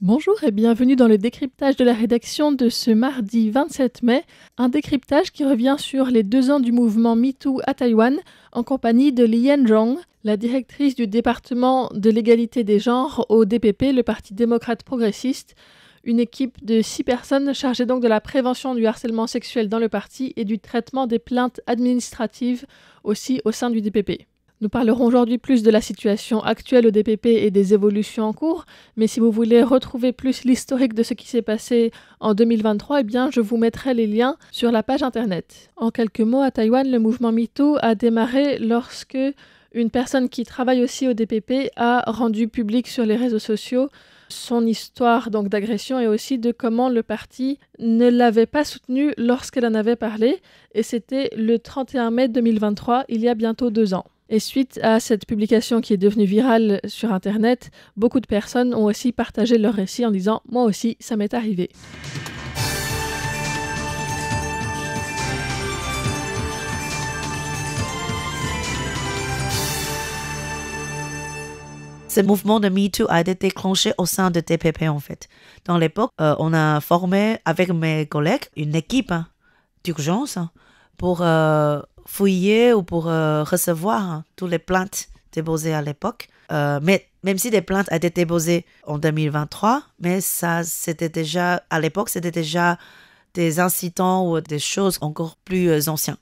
Bonjour et bienvenue dans le décryptage de la rédaction de ce mardi 27 mai, un décryptage qui revient sur les 2 ans du mouvement MeToo à Taïwan en compagnie de Lian Zhong, la directrice du département de l'égalité des genres au DPP, le Parti démocrate progressiste, une équipe de 6 personnes chargée donc de la prévention du harcèlement sexuel dans le parti et du traitement des plaintes administratives aussi au sein du DPP. Nous parlerons aujourd'hui plus de la situation actuelle au DPP et des évolutions en cours, mais si vous voulez retrouver plus l'historique de ce qui s'est passé en 2023, eh bien, je vous mettrai les liens sur la page internet. En quelques mots, à Taïwan, le mouvement MeToo a démarré lorsque une personne qui travaille aussi au DPP a rendu public sur les réseaux sociaux son histoire donc d'agression et aussi de comment le parti ne l'avait pas soutenue lorsqu'elle en avait parlé, et c'était le 31 mai 2023, il y a bientôt 2 ans. Et suite à cette publication qui est devenue virale sur Internet, beaucoup de personnes ont aussi partagé leur récit en disant « Moi aussi, ça m'est arrivé ». Ce mouvement de MeToo a été déclenché au sein de TPP en fait. Dans l'époque, on a formé avec mes collègues une équipe d'urgence pour fouiller ou pour recevoir toutes les plaintes déposées à l'époque. Mais même si des plaintes ont été déposées en 2023, mais ça, c'était déjà, à l'époque, c'était déjà des incidents ou des choses encore plus anciennes.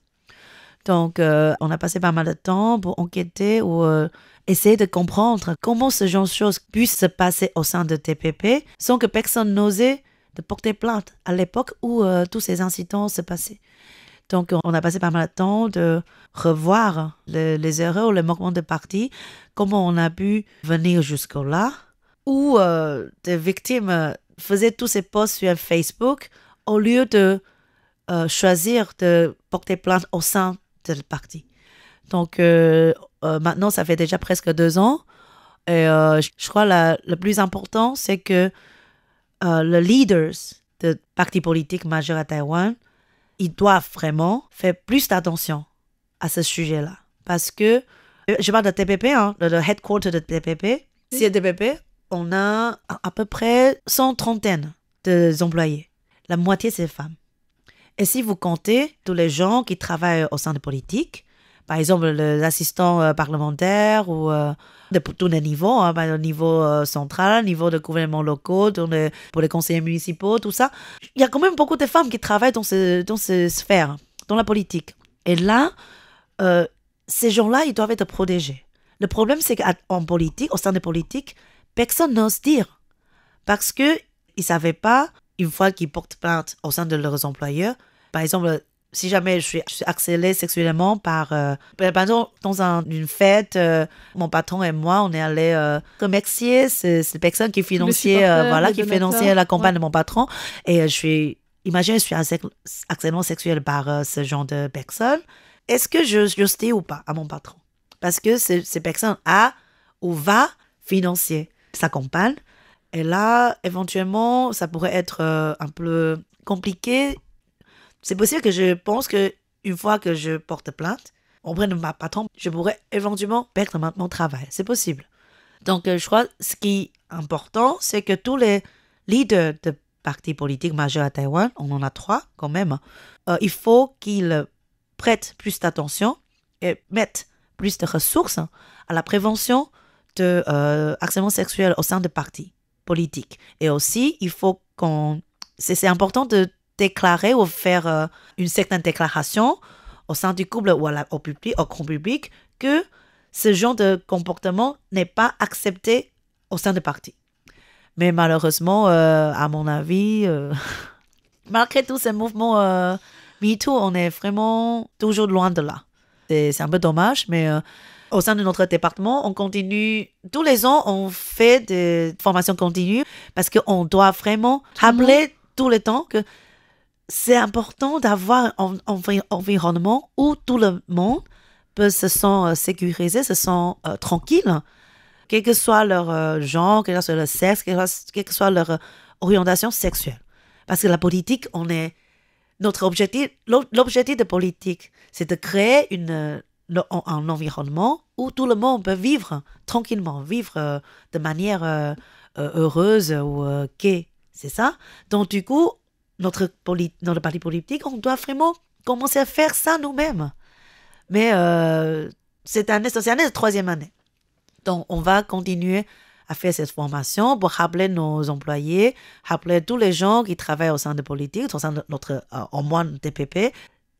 Donc, on a passé pas mal de temps pour enquêter ou essayer de comprendre comment ce genre de choses puissent se passer au sein de TPP sans que personne n'osait de porter plainte à l'époque où tous ces incidents se passaient. Donc, on a passé pas mal de temps de revoir les erreurs, les manquements de parti, comment on a pu venir jusque-là, où des victimes faisaient tous ces posts sur Facebook au lieu de choisir de porter plainte au sein de le parti. Donc, maintenant, ça fait déjà presque 2 ans. Et je crois le plus important, c'est que les leaders de partis politiques majeurs à Taïwan, ils doivent vraiment faire plus d'attention à ce sujet-là. Parce que, je parle de TPP, le headquarter de TPP. Si à TPP, on a à peu près 130 d'employés. La moitié, c'est des femmes. Et si vous comptez tous les gens qui travaillent au sein de politique, par exemple les assistants parlementaires ou de tous les niveaux, au niveau central, au niveau de gouvernements locaux, pour les conseillers municipaux, tout ça, il y a quand même beaucoup de femmes qui travaillent dans ces sphères, dans la politique. Et là, ces gens-là, ils doivent être protégés. Le problème, c'est qu'en politique, au sein des politiques, personne n'ose dire. Parce qu'ils ne savaient pas, une fois qu'ils portent plainte au sein de leurs employeurs, par exemple, si jamais je suis harcelée sexuellement par exemple, dans une fête, mon patron et moi, on est allés remercier ces personnes qui finançaient la campagne de mon patron. Et imagine, je suis harcèlement sexuel par ce genre de personnes. Est-ce que je dis ou pas à mon patron? Parce que ces personnes ou va financer sa campagne. Et là, éventuellement, ça pourrait être un peu compliqué. C'est possible que je pense qu'une fois que je porte plainte auprès de ma patron, je pourrais éventuellement perdre mon travail. C'est possible. Donc, je crois que ce qui est important, c'est que tous les leaders de partis politiques majeurs à Taïwan, on en a 3 quand même, il faut qu'ils prêtent plus d'attention et mettent plus de ressources à la prévention de harcèlement sexuel au sein des partis politiques. Et aussi, il faut c'est important de déclarer ou faire une certaine déclaration au sein du couple ou au grand public que ce genre de comportement n'est pas accepté au sein du parti. Mais malheureusement, à mon avis, malgré tous ces mouvements MeToo, on est vraiment toujours loin de là. C'est un peu dommage, mais au sein de notre département, on continue. Tous les ans, on fait des formations continues parce qu'on doit vraiment rappeler tout le temps que c'est important d'avoir un environnement où tout le monde peut se sentir sécurisé, se sent tranquille, quel que soit leur genre, quel que soit leur sexe, quelle que soit leur orientation sexuelle. Parce que la politique, notre objectif, l'objectif de politique, c'est de créer un environnement où tout le monde peut vivre tranquillement, vivre de manière heureuse ou gaie. C'est ça. Donc, du coup, dans le parti politique, on doit vraiment commencer à faire ça nous-mêmes. Mais c'est une année de troisième année. Donc, on va continuer à faire cette formation pour rappeler nos employés, rappeler tous les gens qui travaillent au sein de politique, au sein de notre, au moins TPP.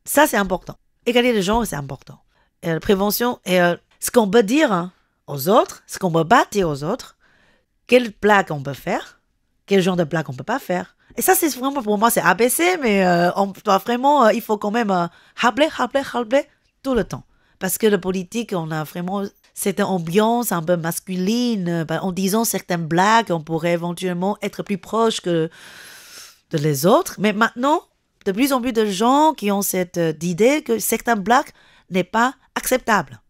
Ça, c'est important. Égalité de genre, c'est important. Et la prévention, et ce qu'on peut dire aux autres, ce qu'on peut pas dire aux autres, quelle blague on peut faire, quel genre de blague on peut pas faire. Et ça, c'est vraiment, pour moi, c'est ABC, mais on doit vraiment, il faut quand même rappeler tout le temps. Parce que la politique, on a vraiment cette ambiance un peu masculine. En disant certaines blagues, on pourrait éventuellement être plus proche que de les autres. Mais maintenant, de plus en plus de gens qui ont cette idée que certaines blagues n'est pas acceptable.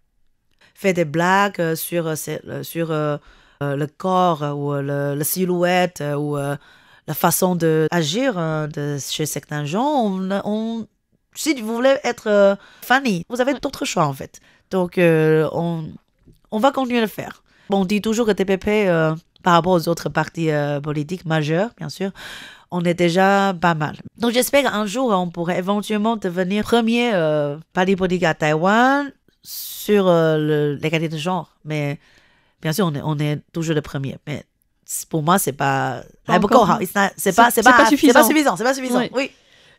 Faire des blagues sur le corps ou la silhouette ou la façon d'agir chez certains gens, si vous voulez être funny, vous avez d'autres choix en fait. Donc, on va continuer à le faire. Bon, on dit toujours que TPP, par rapport aux autres partis politiques majeurs, bien sûr, on est déjà pas mal. Donc, j'espère qu'un jour, on pourrait éventuellement devenir premier parti politique à Taïwan sur l'égalité de genre. Mais, bien sûr, on est toujours le premier. Mais pour moi, c'est pas... C'est pas suffisant. C'est pas suffisant, oui.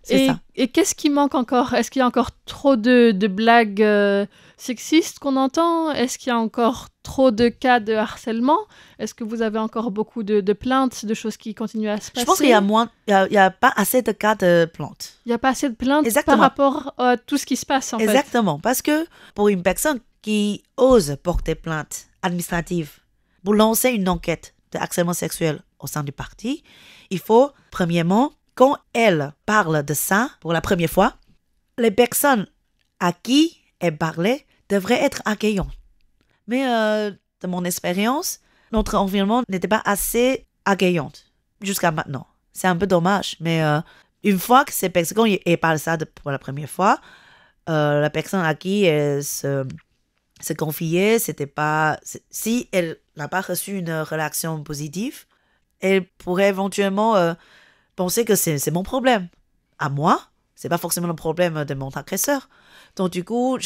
Et qu'est-ce qui manque encore? Est-ce qu'il y a encore trop de blagues sexistes qu'on entend? Est-ce qu'il y a encore trop de cas de harcèlement? Est-ce que vous avez encore beaucoup de plaintes, de choses qui continuent à se passer? Je pense qu'il y a pas assez de cas de plaintes. Il n'y a pas assez de plaintes par rapport à tout ce qui se passe, en fait. Exactement. Parce que pour une personne qui ose porter plainte administrative pour lancer une enquête de harcèlement sexuel au sein du parti, il faut, premièrement, quand elle parle de ça pour la première fois, les personnes à qui elle parlait devraient être accueillantes. Mais de mon expérience, notre environnement n'était pas assez accueillant jusqu'à maintenant. C'est un peu dommage, mais une fois que ces personnes, quand elle parle ça pour la première fois, la personne à qui elle se confiait, c'était pas... Si elle n'a pas reçu une réaction positive, elle pourrait éventuellement... penser que c'est mon problème. À moi, c'est pas forcément le problème de mon agresseur. Donc du coup,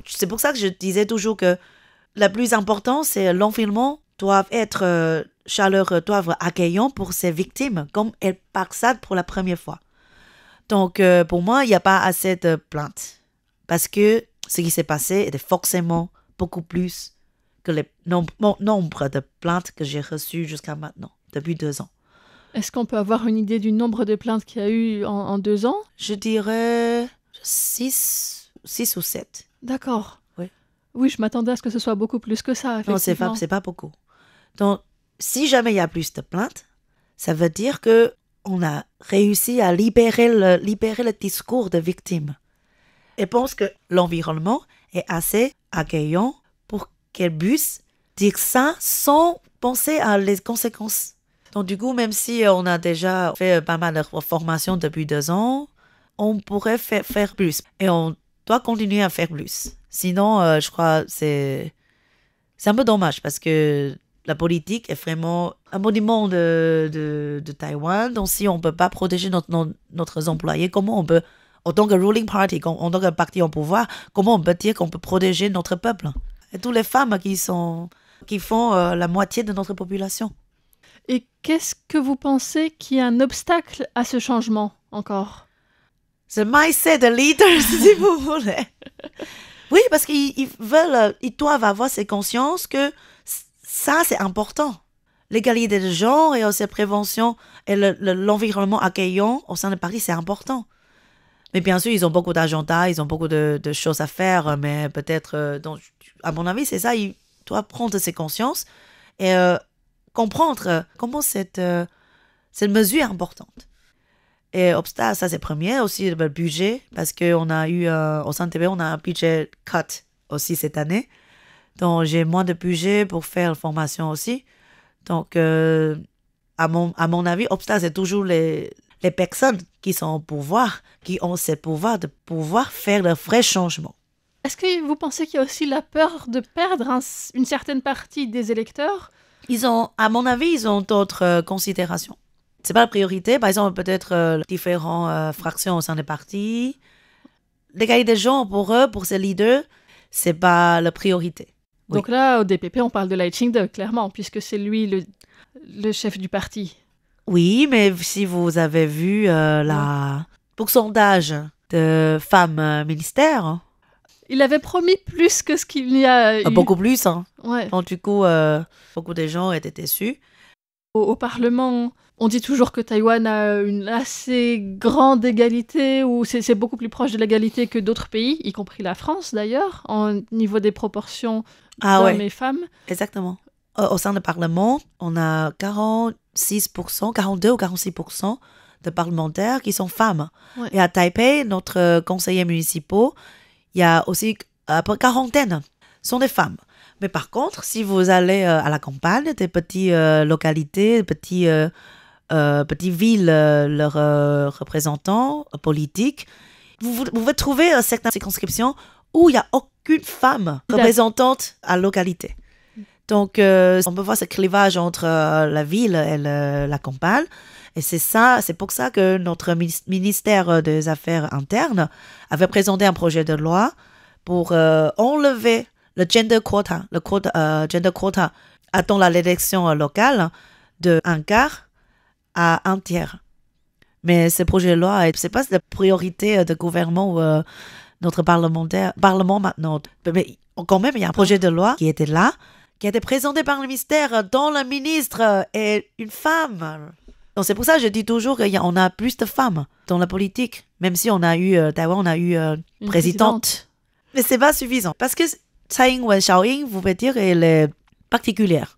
c'est pour ça que je disais toujours que le plus important, c'est l'environnement doit être chaleureux, doit être accueillant pour ses victimes, comme elles parlent ça pour la première fois. Donc pour moi, il n'y a pas assez de plaintes. Parce que ce qui s'est passé était forcément beaucoup plus que le nombre de plaintes que j'ai reçues jusqu'à maintenant, depuis 2 ans. Est-ce qu'on peut avoir une idée du nombre de plaintes qu'il y a eu en 2 ans? Je dirais 6 ou 7. D'accord. Oui. Oui, je m'attendais à ce que ce soit beaucoup plus que ça, effectivement. Non, c'est pas beaucoup. Donc, si jamais il y a plus de plaintes, ça veut dire que on a réussi à libérer le discours de victime. Et pense que l'environnement est assez accueillant pour qu'elle puisse dire ça sans penser à les conséquences. Donc du coup, même si on a déjà fait pas mal de formations depuis 2 ans, on pourrait faire plus. Et on doit continuer à faire plus. Sinon, je crois que c'est un peu dommage parce que la politique est vraiment un monument de Taïwan. Donc si on ne peut pas protéger notre employés, comment on peut, en tant que ruling party, en tant que parti au pouvoir, comment on peut dire qu'on peut protéger notre peuple? Et toutes les femmes qui font la moitié de notre population. Et qu'est-ce que vous pensez qui est un obstacle à ce changement encore? C'est le mindset de leaders, si vous voulez. Oui, parce qu'ils doivent avoir cette conscience que ça, c'est important. L'égalité de genre et aussi la prévention et l'environnement accueillant au sein de Paris, c'est important. Mais bien sûr, ils ont beaucoup d'agendas, ils ont beaucoup de choses à faire, mais peut-être, à mon avis, c'est ça, ils doivent prendre ces consciences et comprendre comment cette mesure est importante. Et obstacle, ça c'est premier, aussi le budget, parce qu'on a eu, au sein de TV, on a un budget cut aussi cette année. Donc j'ai moins de budget pour faire la formation aussi. Donc, à mon avis, obstacle, c'est toujours les personnes qui sont au pouvoir, qui ont ce pouvoir de pouvoir faire le vrai changement. Est-ce que vous pensez qu'il y a aussi la peur de perdre une certaine partie des électeurs À mon avis, ils ont d'autres considérations. C'est pas la priorité. Par exemple, peut-être différentes fractions au sein des partis. L'égalité des genres, pour eux, pour ces leaders, c'est pas la priorité. Oui. Donc là, au DPP, on parle de Lai Ching-te, clairement, puisque c'est lui le chef du parti. Oui, mais si vous avez vu le pourcentage de femmes ministères, il avait promis plus que ce qu'il y a eu. Beaucoup plus. Hein. Ouais. Donc, du coup, beaucoup de gens étaient déçus. Au Parlement, on dit toujours que Taïwan a une assez grande égalité, ou c'est beaucoup plus proche de l'égalité que d'autres pays, y compris la France d'ailleurs, au niveau des proportions d'hommes et femmes. Exactement. Au sein du Parlement, on a 46%, 42 ou 46% de parlementaires qui sont femmes. Ouais. Et à Taipei, notre conseiller municipal, il y a aussi à peu près quarantaine sont des femmes. Mais par contre, si vous allez à la campagne, des petites localités, petites villes, leurs représentants politiques, vous pouvez trouver certaines circonscriptions où il n'y a aucune femme représentante à la localité. Donc, on peut voir ce clivage entre la ville et la campagne. Et c'est pour ça que notre ministère des Affaires internes avait présenté un projet de loi pour enlever le gender quota, gender quota attend l'élection locale de 1/4 à 1/3. Mais ce projet de loi, c'est pas la priorité de gouvernement ou notre parlement maintenant. Mais quand même, il y a un projet de loi qui était là, qui a été présenté par le ministère, dont le ministre est une femme. Donc c'est pour ça que je dis toujours qu'on a plus de femmes dans la politique, même si on a eu, Taïwan, on a eu une présidente. Mais c'est pas suffisant, parce que Tsai Ing-wen, Xiaoying, vous pouvez dire, elle est particulière.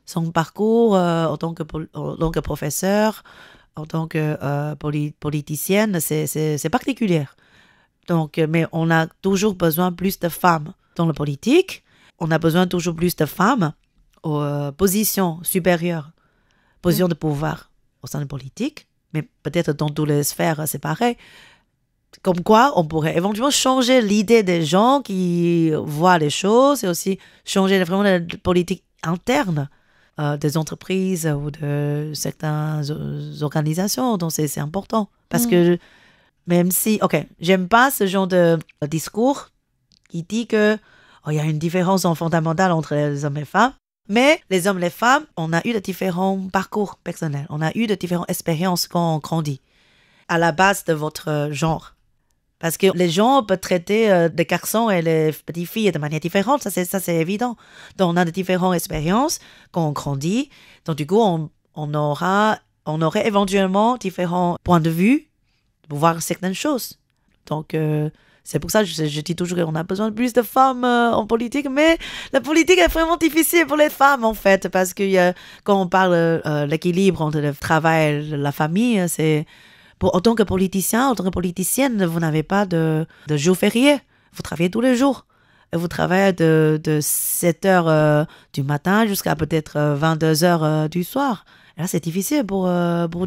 Son parcours en tant que professeur, en tant que politicienne, c'est particulier. Donc, mais on a toujours besoin plus de femmes dans la politique. On a besoin toujours plus de femmes aux positions supérieures, positions de pouvoir au sein de la politique. Mais peut-être dans toutes les sphères, c'est pareil. Comme quoi, on pourrait éventuellement changer l'idée des gens qui voient les choses et aussi changer vraiment la politique interne des entreprises ou de certaines organisations. Donc, c'est important. Parce que même si, j'aime pas ce genre de discours qui dit que il y a une différence fondamentale entre les hommes et les femmes. Mais les hommes et les femmes, on a eu de différents parcours personnels. On a eu de différentes expériences quand on grandit à la base de votre genre. Parce que les gens peuvent traiter les garçons et les petites filles de manière différente, ça c'est évident. Donc on a de différentes expériences quand on grandit. Donc du coup, on aurait éventuellement différents points de vue pour voir certaines choses. Donc c'est pour ça que je dis toujours qu'on a besoin de plus de femmes en politique, mais la politique est vraiment difficile pour les femmes en fait, parce que quand on parle de l'équilibre entre le travail et la famille, c'est... En tant que politicien, en tant que politicienne, vous n'avez pas de jour férié. Vous travaillez tous les jours. Et vous travaillez de 7 heures du matin jusqu'à peut-être 22 heures du soir. Et là, c'est difficile pour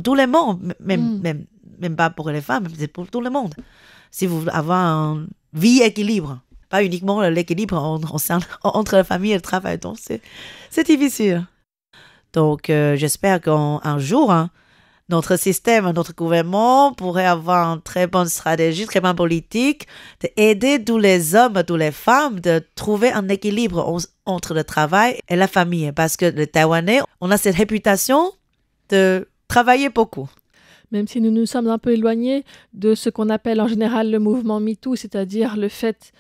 tout le monde. Même pas pour les femmes, c'est pour tout le monde. Si vous avez une vie équilibre, pas uniquement l'équilibre entre la famille et le travail. Donc, c'est difficile. Donc, j'espère qu'un jour... notre système, notre gouvernement pourrait avoir une très bonne stratégie, très bonne politique, d'aider tous les hommes, toutes les femmes de trouver un équilibre entre le travail et la famille. Parce que les Taïwanais, on a cette réputation de travailler beaucoup. Même si nous nous sommes un peu éloignés de ce qu'on appelle en général le mouvement MeToo, c'est-à-dire le fait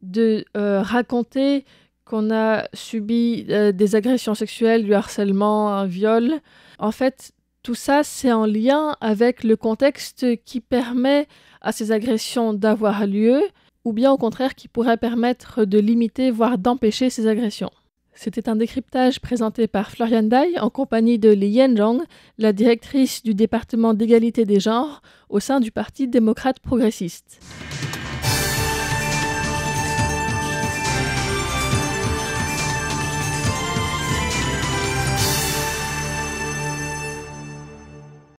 de raconter qu'on a subi des agressions sexuelles, du harcèlement, un viol. En fait, tout ça, c'est en lien avec le contexte qui permet à ces agressions d'avoir lieu, ou bien au contraire qui pourrait permettre de limiter, voire d'empêcher ces agressions. C'était un décryptage présenté par Florian Dai en compagnie de Li Yanzhong, la directrice du département d'égalité des genres au sein du Parti démocrate progressiste.